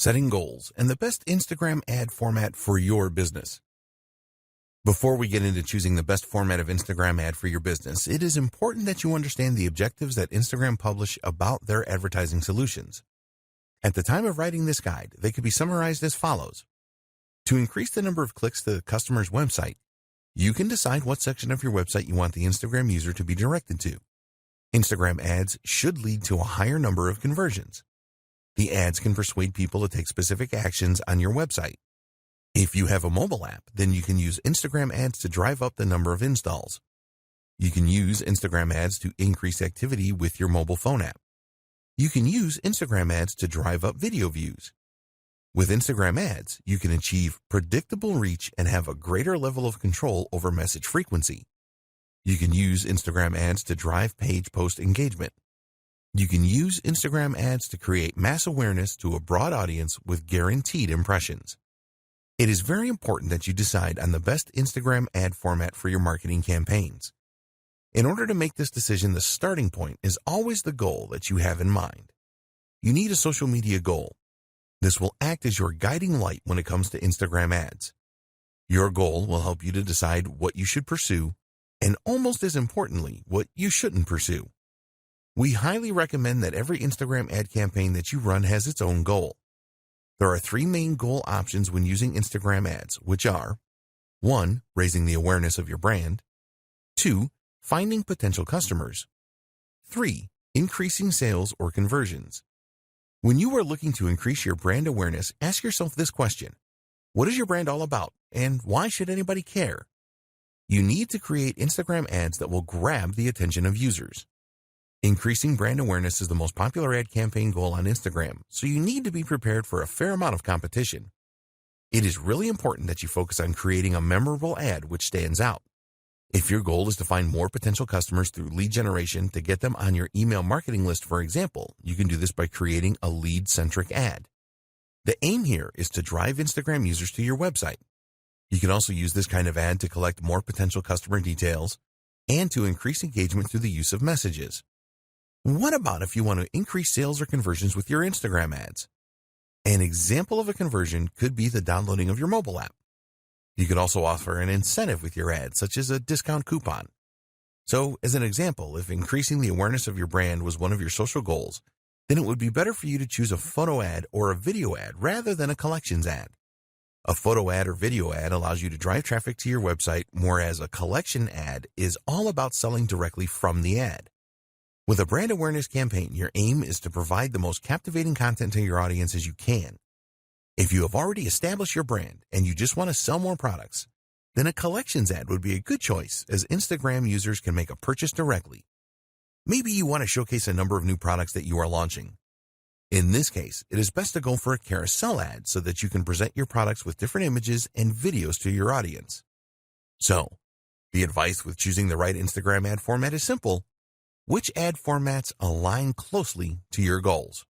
setting goals, and the best Instagram ad format for your business. Before we get into choosing the best format of Instagram ad for your business, it is important that you understand the objectives that Instagram publish about their advertising solutions. At the time of writing this guide, they could be summarized as follows. To increase the number of clicks to the customer's website, you can decide what section of your website you want the Instagram user to be directed to. Instagram ads should lead to a higher number of conversions. The ads can persuade people to take specific actions on your website. If you have a mobile app, then you can use Instagram ads to drive up the number of installs. You can use Instagram ads to increase activity with your mobile phone app. You can use Instagram ads to drive up video views. With Instagram ads, you can achieve predictable reach and have a greater level of control over message frequency. You can use Instagram ads to drive page post engagement. You can use Instagram ads to create mass awareness to a broad audience with guaranteed impressions. It is very important that you decide on the best Instagram ad format for your marketing campaigns. In order to make this decision, the starting point is always the goal that you have in mind. You need a social media goal. This will act as your guiding light when it comes to Instagram ads. Your goal will help you to decide what you should pursue, and almost as importantly, what you shouldn't pursue. We highly recommend that every Instagram ad campaign that you run has its own goal. There are three main goal options when using Instagram ads, which are 1. Raising the awareness of your brand. 2. Finding potential customers. 3. Increasing sales or conversions. When you are looking to increase your brand awareness, ask yourself this question. What is your brand all about, and why should anybody care? You need to create Instagram ads that will grab the attention of users. Increasing brand awareness is the most popular ad campaign goal on Instagram, so you need to be prepared for a fair amount of competition. It is really important that you focus on creating a memorable ad which stands out. If your goal is to find more potential customers through lead generation to get them on your email marketing list, for example, you can do this by creating a lead-centric ad. The aim here is to drive Instagram users to your website. You can also use this kind of ad to collect more potential customer details and to increase engagement through the use of messages. What about if you want to increase sales or conversions with your Instagram ads? An example of a conversion could be the downloading of your mobile app. You could also offer an incentive with your ad, such as a discount coupon. So, as an example, if increasing the awareness of your brand was one of your social goals, then it would be better for you to choose a photo ad or a video ad rather than a collections ad. A photo ad or video ad allows you to drive traffic to your website, whereas a collection ad is all about selling directly from the ad. With a brand awareness campaign, your aim is to provide the most captivating content to your audience as you can. If you have already established your brand and you just want to sell more products, then a collections ad would be a good choice as Instagram users can make a purchase directly. Maybe you want to showcase a number of new products that you are launching. In this case, it is best to go for a carousel ad so that you can present your products with different images and videos to your audience. So, the advice with choosing the right Instagram ad format is simple. Which ad formats align closely to your goals?